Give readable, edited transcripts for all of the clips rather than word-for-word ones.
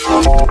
Hi,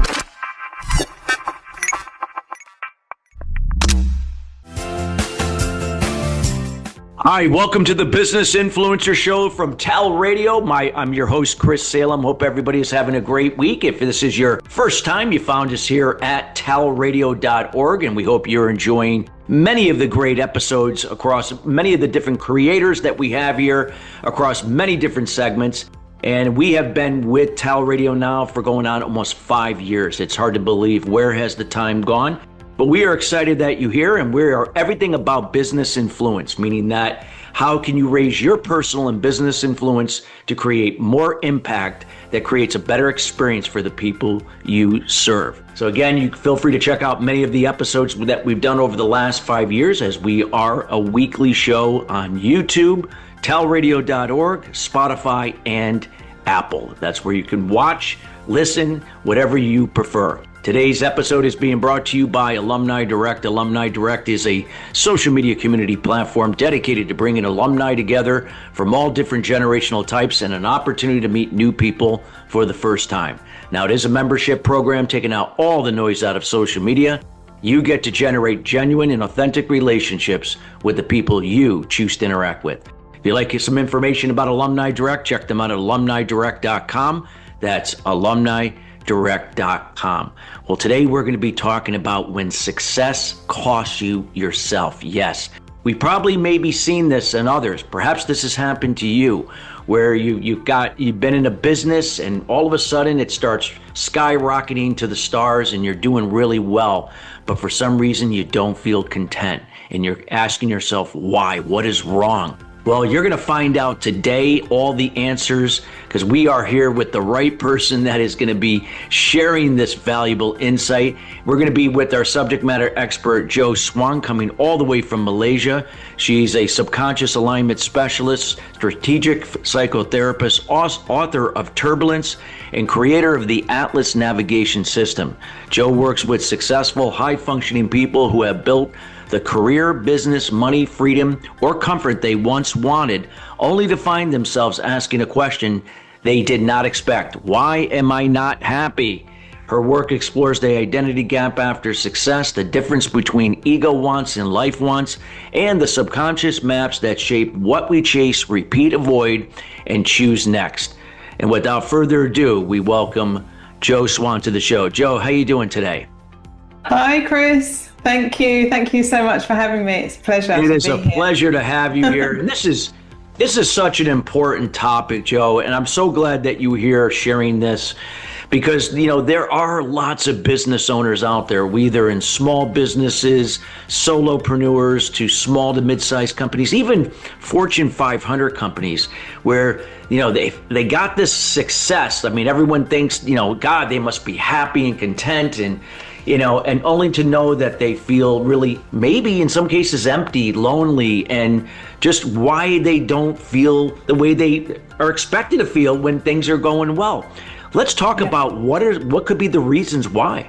welcome to the Business Influencer Show from TALRadio. I'm your host, Chris Salem. Hope everybody is having a great week. If this is your first time, you found us here at TALRadio.org, and we hope you're enjoying many of the great episodes across many of the different creators that we have here across many different segments. And we have been with TALRadio now for going on almost 5 years. It's hard to believe. Where has the time gone? But we are excited that you're here, and we are everything about business influence, meaning that how can you raise your personal and business influence to create more impact that creates a better experience for the people you serve. So again, you feel free to check out many of the episodes that we've done over the last 5 years, as we are a weekly show on YouTube, TALRadio.org, Spotify, and Apple. That's where you can watch, listen, whatever you prefer. Today's episode is being brought to you by Alumni Direct. Alumni Direct is a social media community platform dedicated to bringing alumni together from all different generational types and an opportunity to meet new people for the first time. Now, it is a membership program taking out all the noise out of social media. You get to generate genuine and authentic relationships with the people you choose to interact with. If you'd like some information about Alumni Direct, check them out at alumnidirect.com. That's alumnidirect.com. Well, today we're going to be talking about when success costs you yourself. Yes, we probably maybe seen this in others. Perhaps this has happened to you, where you've been in a business and all of a sudden it starts skyrocketing to the stars and you're doing really well, but for some reason you don't feel content and you're asking yourself why. What is wrong? Well, you're going to find out today all the answers, because we are here with the right person that is going to be sharing this valuable insight. We're going to be with our subject matter expert, Jo Swan, coming all the way from Malaysia. She's a subconscious alignment specialist, strategic psychotherapist, author of Turbulence, and creator of the Atlas navigation system. Jo works with successful, high-functioning people who have built the career, business, money, freedom, or comfort they once wanted, only to find themselves asking a question they did not expect. Why am I not happy? Her work explores the identity gap after success, the difference between ego wants and life wants, and the subconscious maps that shape what we chase, repeat, avoid, and choose next. And without further ado, we welcome Jo Swan to the show. Jo, how you doing today? Hi, Chris. Thank you. Thank you so much for having me. It's a pleasure. It is a pleasure to have you here. And this is such an important topic, Jo, and I'm so glad that you're here sharing this, because there are lots of business owners out there, either in small businesses, solopreneurs, to small to mid-sized companies, even Fortune 500 companies, where they got this success. I mean, everyone thinks, God, they must be happy and content, and only to know that they feel really, maybe in some cases, empty, lonely, and just why they don't feel the way they are expected to feel when things are going well. Let's talk about what could be the reasons why.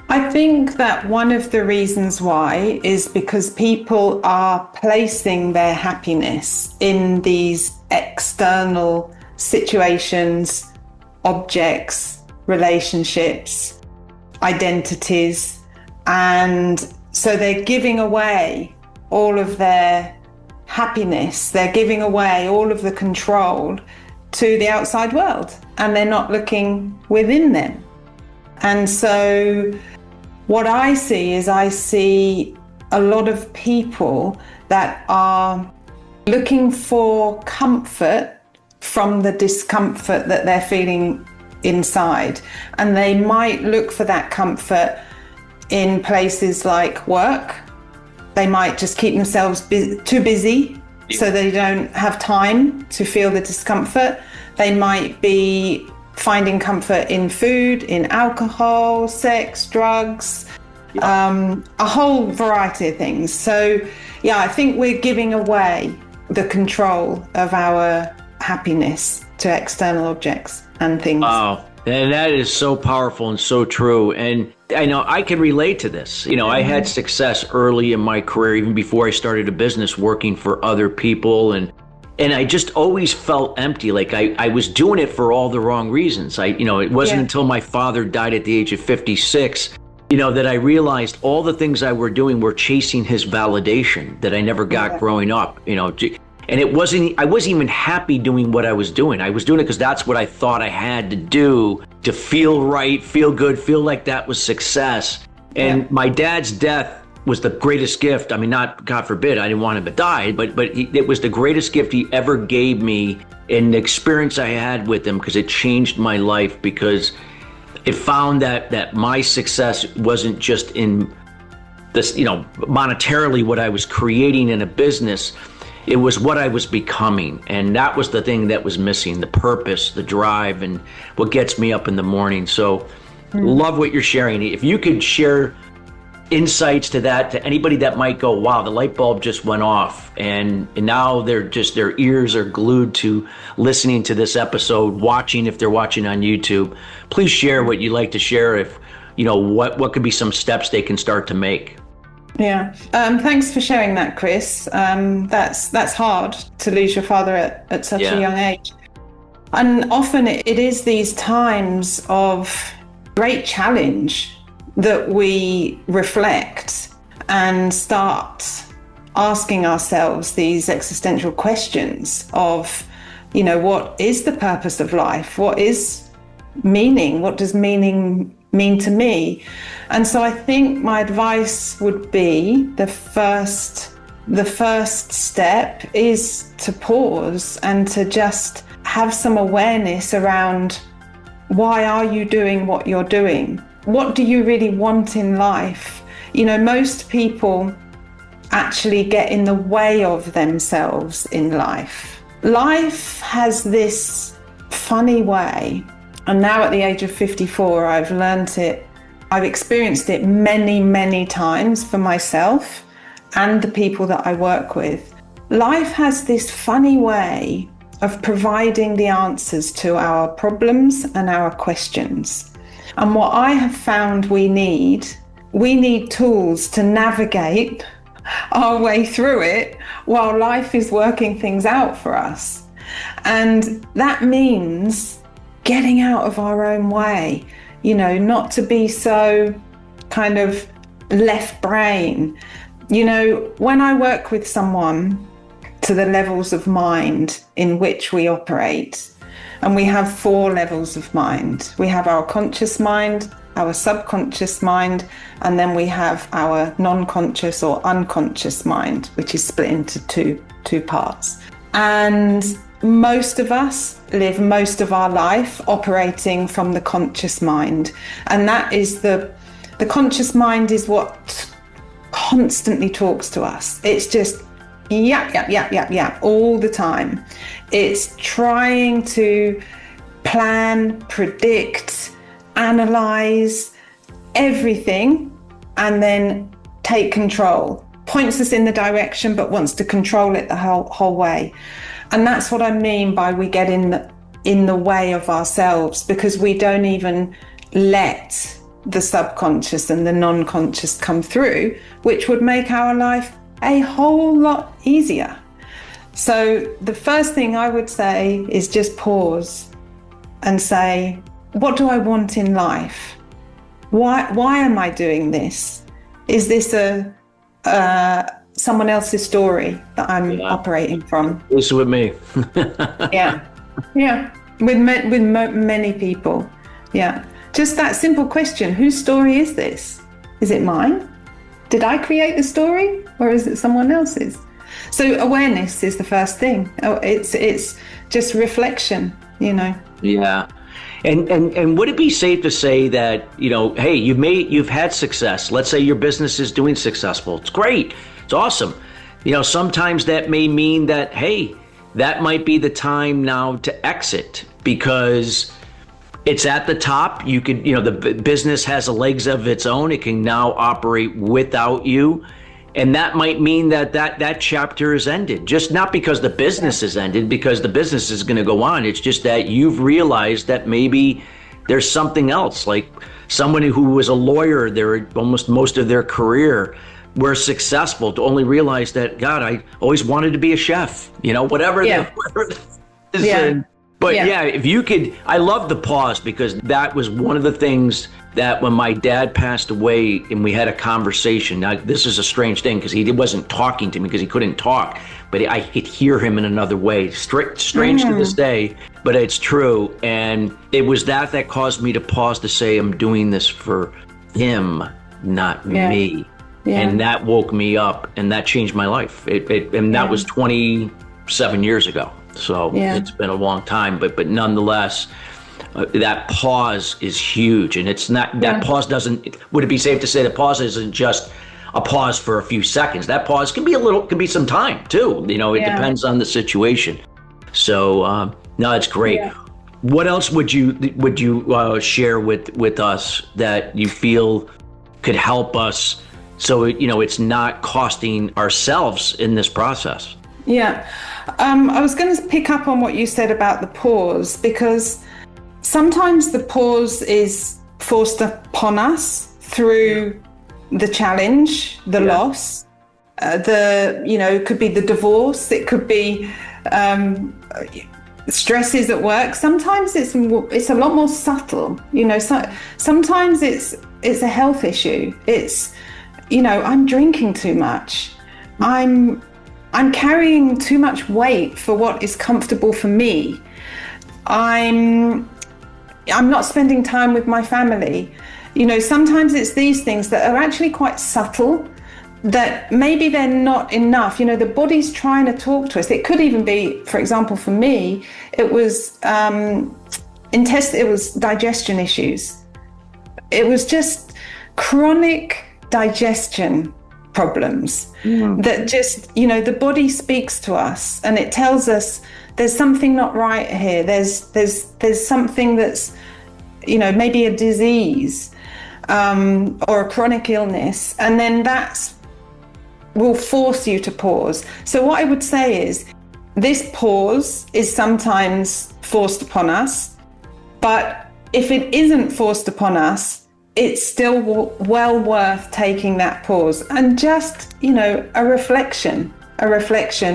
I think that one of the reasons why is because people are placing their happiness in these external situations, objects, relationships, identities, and so they're giving away all of their happiness, they're giving away all of the control to the outside world, and they're not looking within them. And so what I see a lot of people that are looking for comfort from the discomfort that they're feeling inside, and they might look for that comfort in places like work. They might just keep themselves too busy so they don't have time to feel the discomfort. They might be finding comfort in food, in alcohol, sex, drugs, a whole variety of things. So I think we're giving away the control of our happiness to external objects and things. Wow. And that is so powerful and so true. And I know I can relate to this. I had success early in my career, even before I started a business, working for other people. And, And I just always felt empty. Like I was doing it for all the wrong reasons. It wasn't until my father died at the age of 56, that I realized all the things I were doing were chasing his validation that I never got growing up, and I wasn't even happy doing what I was doing. I was doing it because that's what I thought I had to do to feel right, feel good, feel like that was success. And my dad's death was the greatest gift. I mean, not, God forbid, I didn't want him to die, but it was the greatest gift he ever gave me, and the experience I had with him, because it changed my life, because it found that my success wasn't just in this, monetarily what I was creating in a business. It was what I was becoming. And that was the thing that was missing, the purpose, the drive, and what gets me up in the morning. So love what you're sharing. If you could share insights to that, to anybody that might go, wow, the light bulb just went off, and now their ears are glued to listening to this episode, watching if they're watching on YouTube, please share what you'd like to share. If what could be some steps they can start to make. Yeah. Thanks for sharing that, Chris. That's hard to lose your father at such a young age. And often it is these times of great challenge that we reflect and start asking ourselves these existential questions of, what is the purpose of life? What is meaning? What does meaning mean to me? And so I think my advice would be the first step is to pause and to just have some awareness around, why are you doing what you're doing? What do you really want in life? Most people actually get in the way of themselves in life. Life has this funny way, and now at the age of 54, I've learned it. I've experienced it many, many times for myself and the people that I work with. Life has this funny way of providing the answers to our problems and our questions. And what I have found we need tools to navigate our way through it while life is working things out for us. And that means getting out of our own way, not to be so kind of left brain. When I work with someone to the levels of mind in which we operate, and we have 4 levels of mind. We have our conscious mind, our subconscious mind, and then we have our non-conscious or unconscious mind, which is split into two parts. And most of us live most of our life operating from the conscious mind. And that is the conscious mind is what constantly talks to us. It's just yap all the time. It's trying to plan, predict, analyze everything, and then take control. Points us in the direction, but wants to control it the whole way. And that's what I mean by we get in the way of ourselves, because we don't even let the subconscious and the non-conscious come through, which would make our life a whole lot easier. So the first thing I would say is just pause and say, what do I want in life? Why am I doing this? Is this someone else's story that I'm operating from? This with me. Yeah. With many people. Yeah. Just that simple question: whose story is this? Is it mine? Did I create the story, or is it someone else's? So awareness is the first thing. It's just reflection, Yeah. And would it be safe to say that, hey, you've had success. Let's say your business is doing successful. It's great. It's awesome. Sometimes that may mean that, hey, that might be the time now to exit, because it's at the top. You could, the business has legs of its own. It can now operate without you. And that might mean that chapter is ended, just not because the business is ended, because the business is going to go on. It's just that you've realized that maybe there's something else, like someone who was a lawyer, they're almost most of their career, we're successful to only realize that, God, I always wanted to be a chef, whatever. Whatever it is. Yeah. But if you could, I love the pause, because that was one of the things that when my dad passed away and we had a conversation, now this is a strange thing because he wasn't talking to me because he couldn't talk, but I could hear him in another way. Strange to this day, but it's true. And it was that caused me to pause to say, I'm doing this for him, not me. Yeah. And that woke me up, and that changed my life. That was 27 years ago. So it's been a long time, but nonetheless, that pause is huge. And it's not, that pause would it be safe to say that pause isn't just a pause for a few seconds? That pause can be some time too. It depends on the situation. So, no, it's great. Yeah. What else would you share with us that you feel could help us so, it's not costing ourselves in this process? Yeah. I was going to pick up on what you said about the pause, because sometimes the pause is forced upon us through the challenge, the loss, it could be the divorce, it could be stresses at work. Sometimes it's a lot more subtle, sometimes it's a health issue. It's, I'm drinking too much. I'm carrying too much weight for what is comfortable for me. I'm not spending time with my family. Sometimes it's these things that are actually quite subtle, that maybe they're not enough. The body's trying to talk to us. It could even be, for example, for me, it was it was digestion issues. It was just chronic digestion problems that just, the body speaks to us and it tells us there's something not right here. There's something that's, maybe a disease or a chronic illness. And then will force you to pause. So what I would say is this pause is sometimes forced upon us, but if it isn't forced upon us, it's still well worth taking that pause and just, a reflection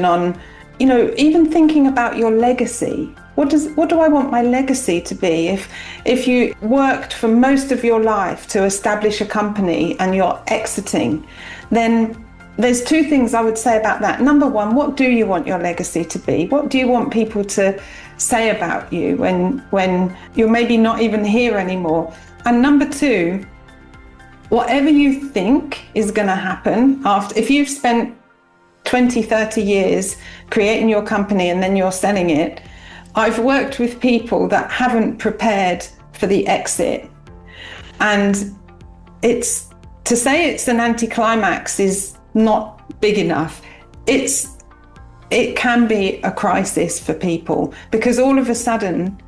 on, even thinking about your legacy. What do I want my legacy to be? If you worked for most of your life to establish a company and you're exiting, then there's two things I would say about that. Number one, what do you want your legacy to be? What do you want people to say about you when you're maybe not even here anymore? And number two, whatever you think is going to happen if you've spent 20, 30 years creating your company and then you're selling it, I've worked with people that haven't prepared for the exit. And to say it's an anticlimax is not big enough. It can be a crisis for people, because all of a sudden,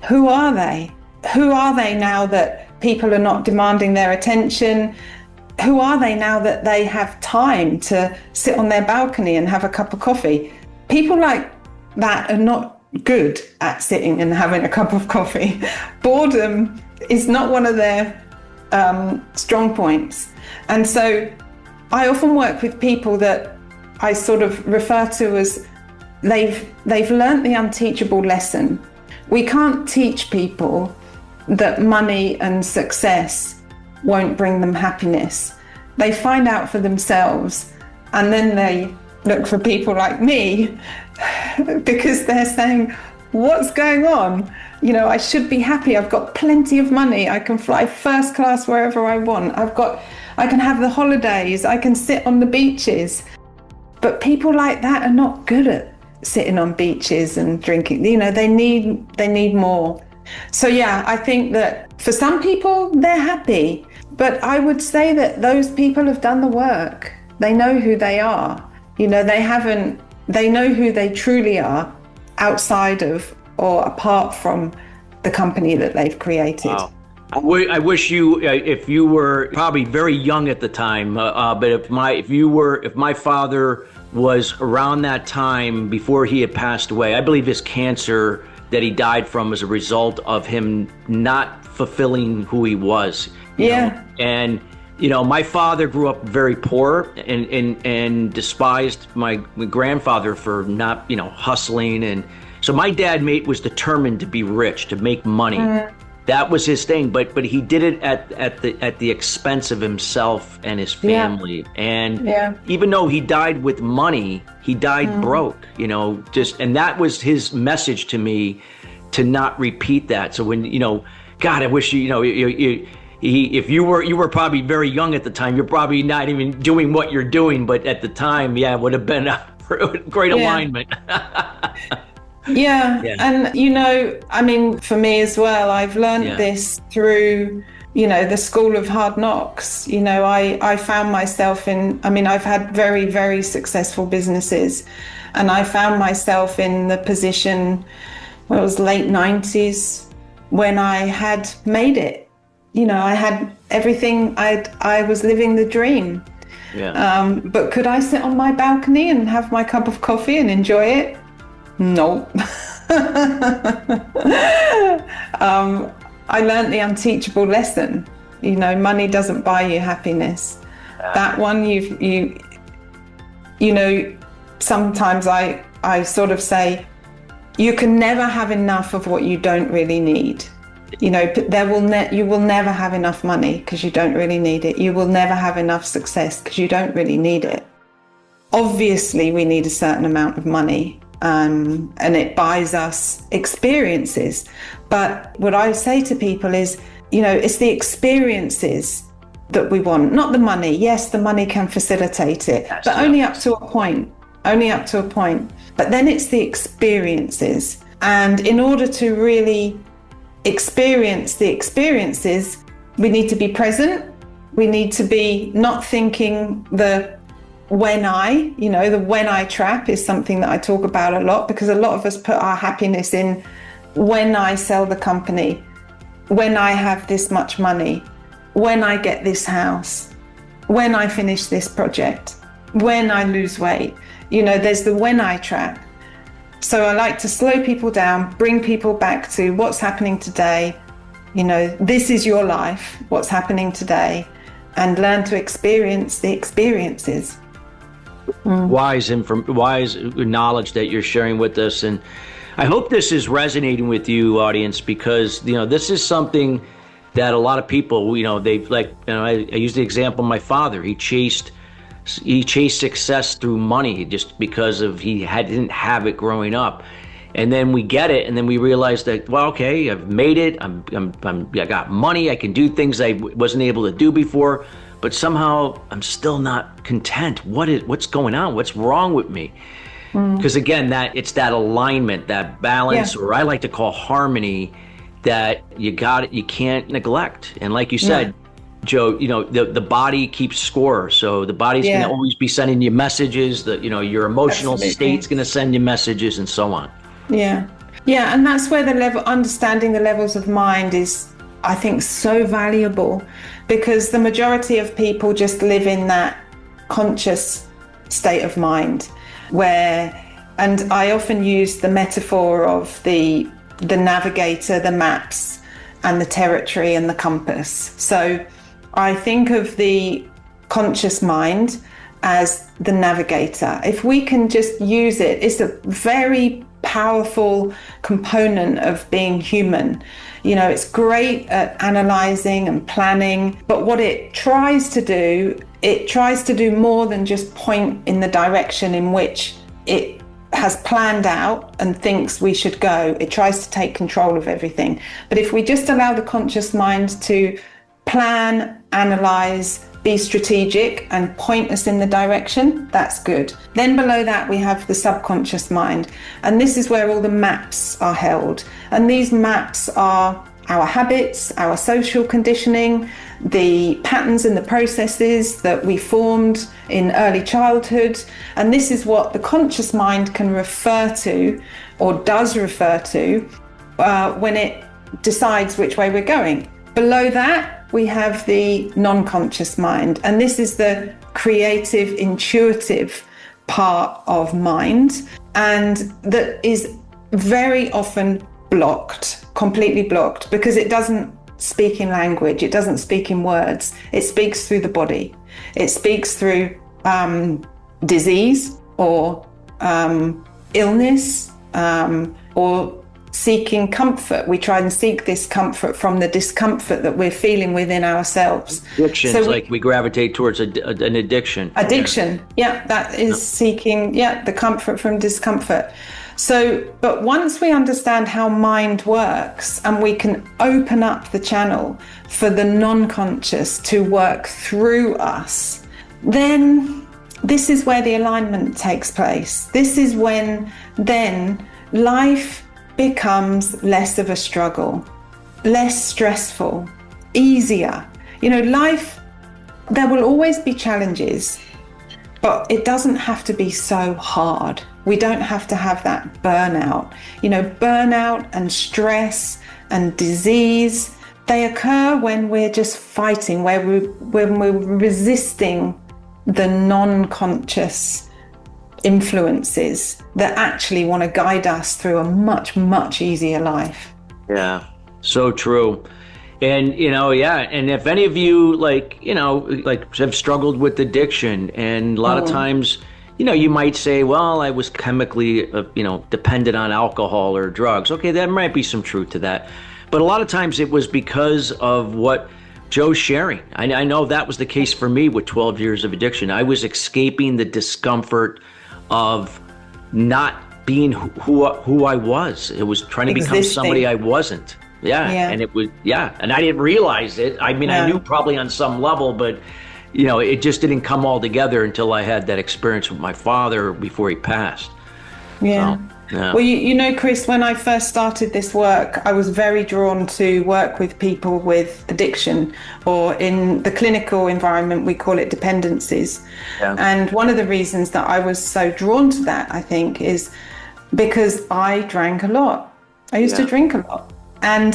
who are they? Who are they now that people are not demanding their attention? Who are they now that they have time to sit on their balcony and have a cup of coffee? People like that are not good at sitting and having a cup of coffee. Boredom is not one of their strong points. And so I often work with people that I sort of refer to as they've learnt the unteachable lesson. We can't teach people that money and success won't bring them happiness. They find out for themselves, and then they look for people like me because they're saying, what's going on? I should be happy. I've got plenty of money. I can fly first class wherever I want. I can have the holidays. I can sit on the beaches. But people like that are not good at sitting on beaches and drinking. They need more. So yeah, I think that for some people, they're happy. But I would say that those people have done the work. They know who they are. They know who they truly are outside of or apart from the company that they've created. Wow. I wish if you were probably very young at the time, but if my father was around that time before he had passed away, I believe his cancer that he died from was a result of him not fulfilling who he was. You know? And My father grew up very poor and despised my grandfather for not, hustling. And so my dad was determined to be rich, to make money. That was his thing, but he did it at the expense of himself and his family. And even though he died with money, he died broke, and that was his message to me, to not repeat that. So when, God, I wish if you were probably very young at the time, you're probably not even doing what you're doing, but at the time, it would have been a great alignment. Yeah. And, for me as well, I've learned this through, the school of hard knocks. I found myself I've had very, very successful businesses, and I found myself in the position where it was late 90s when I had made it. I had everything. I was living the dream. Yeah. But could I sit on my balcony and have my cup of coffee and enjoy it? No. I learned the unteachable lesson. Money doesn't buy you happiness. That one, sometimes I sort of say, you can never have enough of what you don't really need. You will never have enough money because you don't really need it. You will never have enough success because you don't really need it. Obviously, we need a certain amount of money. And it buys us experiences. But what I say to people is, it's the experiences that we want, not the money. Yes, the money can facilitate it, but only up to a point. But then it's the experiences. And in order to really experience the experiences, we need to be present. We need to be not thinking the when I trap is something that I talk about a lot, because a lot of us put our happiness in when I sell the company, when I have this much money, when I get this house, when I finish this project, when I lose weight. There's the when I trap. So I like to slow people down, bring people back to what's happening today. This is your life, what's happening today, and learn to experience the experiences. Wise knowledge that you're sharing with us, and I hope this is resonating with you, audience, because this is something that a lot of people, they've I use the example of my father. He chased success through money just because he didn't have it growing up, and then we get it, and then we realize that, well, okay, I've made it. I got money. I can do things I wasn't able to do before. But somehow I'm still not content. What's going on? What's wrong with me? Because again, it's that alignment, that balance, or I like to call harmony, that you can't neglect. And like you said, Jo, the body keeps score. So the body's going to always be sending you messages. Your emotional state's going to send you messages, and so on. Yeah, and that's where understanding the levels of mind is, I think, so valuable, because the majority of people just live in that conscious state of mind and I often use the metaphor of the navigator, the maps, and the territory and the compass. So I think of the conscious mind as the navigator. If we can just use it, it's a very powerful component of being human. It's great at analyzing and planning, but what it tries to do more than just point in the direction in which it has planned out and thinks we should go. It tries to take control of everything. But if we just allow the conscious mind to plan, analyze, be strategic, and point us in the direction, that's good. Then below that, we have the subconscious mind. And this is where all the maps are held. And these maps are our habits, our social conditioning, the patterns and the processes that we formed in early childhood. And this is what the conscious mind can refer to, or does refer to, when it decides which way we're going. Below that, we have the non-conscious mind. And this is the creative, intuitive part of mind. And that is very often blocked, completely blocked, because it doesn't speak in language. It doesn't speak in words. It speaks through the body. It speaks through disease or illness or seeking comfort. We try and seek this comfort from the discomfort that we're feeling within ourselves. Addictions, so we gravitate towards an addiction. Addiction, that is seeking, the comfort from discomfort. So, but once we understand how mind works and we can open up the channel for the non-conscious to work through us, then this is where the alignment takes place. This is when then life becomes less of a struggle, less stressful, easier. Life, there will always be challenges, but it doesn't have to be so hard. We don't have to have that burnout. Burnout and stress and disease, they occur when we're just fighting, when we're resisting the non-conscious influences that actually want to guide us through a much, much easier life. Yeah, so true. And, and if any of you have struggled with addiction, and a lot of times, you might say, well, I was chemically, dependent on alcohol or drugs. Okay, there might be some truth to that. But a lot of times it was because of what Joe's sharing. I know that was the case for me with 12 years of addiction. I was escaping the discomfort of not being who I was. It was trying to become somebody I wasn't. And it was, and I didn't realize it. I mean, I knew probably on some level, but it just didn't come all together until I had that experience with my father before he passed. Yeah. So, yeah. Well, Chris, when I first started this work, I was very drawn to work with people with addiction, or in the clinical environment, we call it dependencies. Yeah. And one of the reasons that I was so drawn to that, I think, is because I drank a lot. I used to drink a lot. And,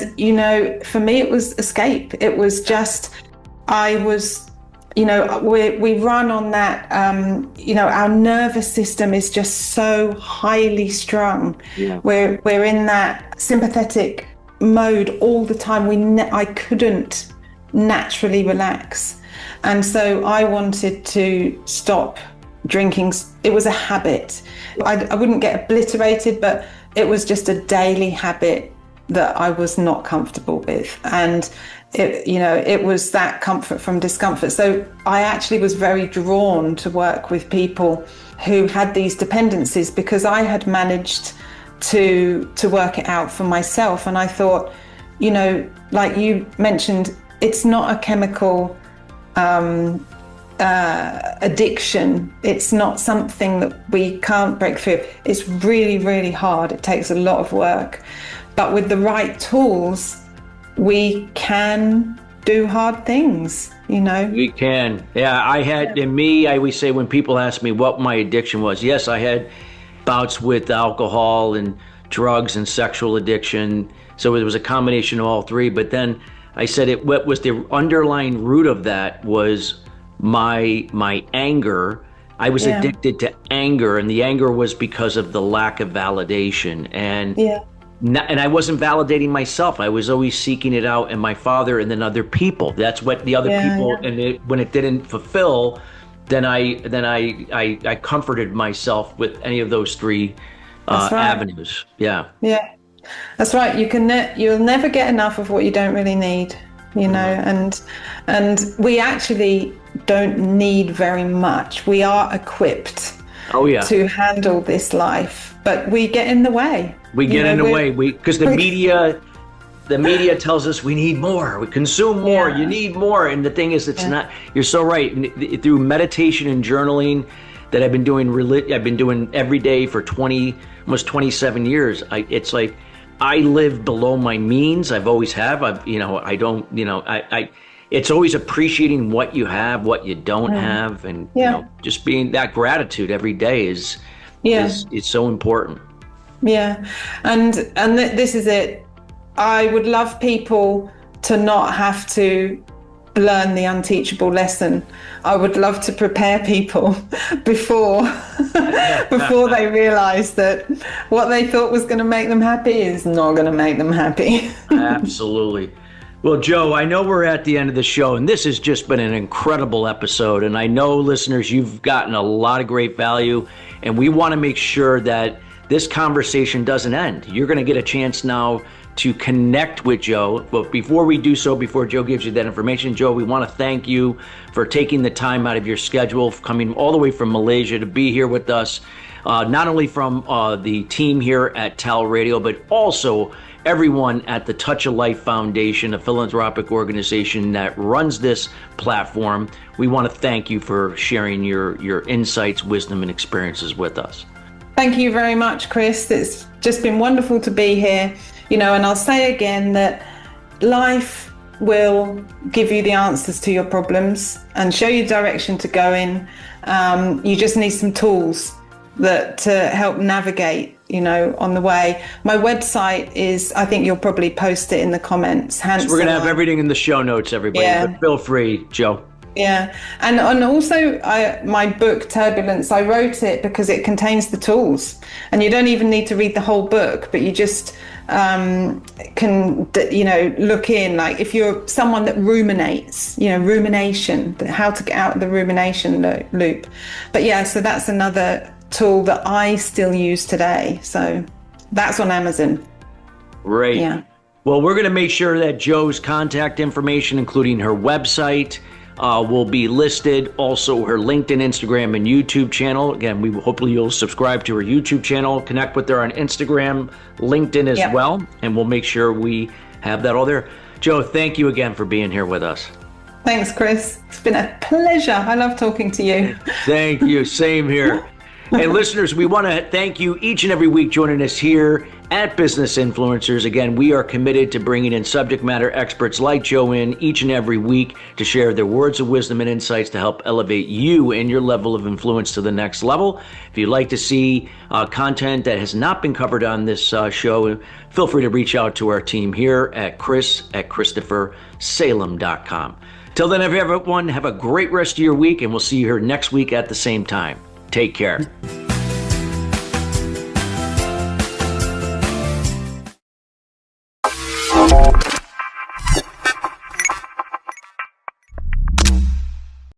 for me, it was escape. It was just, we run on that, our nervous system is just so highly strung. Yeah. We're in that sympathetic mode all the time. I couldn't naturally relax. And so I wanted to stop drinking. It was a habit. I wouldn't get obliterated, but it was just a daily habit that I was not comfortable with. And it was that comfort from discomfort. So I actually was very drawn to work with people who had these dependencies, because I had managed to work it out for myself. And I thought, like you mentioned, it's not a chemical addiction. It's not something that we can't break through. It's really, really hard. It takes a lot of work. But with the right tools, we can do hard things, We can. Yeah, I always say, when people ask me what my addiction was, yes, I had bouts with alcohol and drugs and sexual addiction. So it was a combination of all three. But then I said what was the underlying root of that was my anger. I was addicted to anger, and the anger was because of the lack of validation. And I wasn't validating myself. I was always seeking it out in my father and then other people. That's what the other people, and when it didn't fulfill, then I comforted myself with any of those three avenues. Yeah. Yeah, that's right. You'll never get enough of what you don't really need, and we actually don't need very much. We are equipped to handle this life, but we get in the way. We get in the way because the media tells us we need more. We consume more. You need more. And the thing is, it's not. You're so right. Through meditation and journaling that I've been doing every day for almost 27 years. It's like I live below my means. I've always have. It's always appreciating what you have, what you don't have, and just being that gratitude every day is so important. Yeah, and this is it. I would love people to not have to learn the unteachable lesson. I would love to prepare people before they realize that what they thought was going to make them happy is not going to make them happy. Absolutely. Well, Joe, I know we're at the end of the show, and this has just been an incredible episode. And I know, listeners, you've gotten a lot of great value, and we want to make sure that this conversation doesn't end. You're going to get a chance now to connect with Joe. But before we do so, before Joe gives you that information, Joe, we want to thank you for taking the time out of your schedule, coming all the way from Malaysia to be here with us, not only from the team here at TALRadio, but also everyone at the Touch of Life Foundation, a philanthropic organization that runs this platform. We want to thank you for sharing your insights, wisdom, and experiences with us. Thank you very much, Chris. It's just been wonderful to be here. And I'll say again that life will give you the answers to your problems and show you direction to go in. You just need some tools that to help navigate, on the way. My website is, I think you'll probably post it in the comments. So we're going to have everything in the show notes, everybody, but feel free, Joe. Yeah. And also my book, Turbulence, I wrote it because it contains the tools, and you don't even need to read the whole book, but you just can, look in, like if you're someone that ruminates, rumination, how to get out of the rumination loop. But so that's another tool that I still use today. So that's on Amazon. Great. Yeah. Well, we're going to make sure that Joe's contact information, including her website, will be listed. Also, her LinkedIn, Instagram, and YouTube channel. Again, hopefully you'll subscribe to her YouTube channel, connect with her on Instagram, LinkedIn as well, and we'll make sure we have that all there. Joe, thank you again for being here with us. Thanks, Chris. It's been a pleasure. I love talking to you. Thank you. Same here. Hey, listeners, we want to thank you each and every week joining us here at Business Influencers. Again, we are committed to bringing in subject matter experts like Joe in each and every week to share their words of wisdom and insights to help elevate you and your level of influence to the next level. If you'd like to see content that has not been covered on this show, feel free to reach out to our team here at chris@christophersalem.com. Till then, everyone, have a great rest of your week, and we'll see you here next week at the same time. Take care.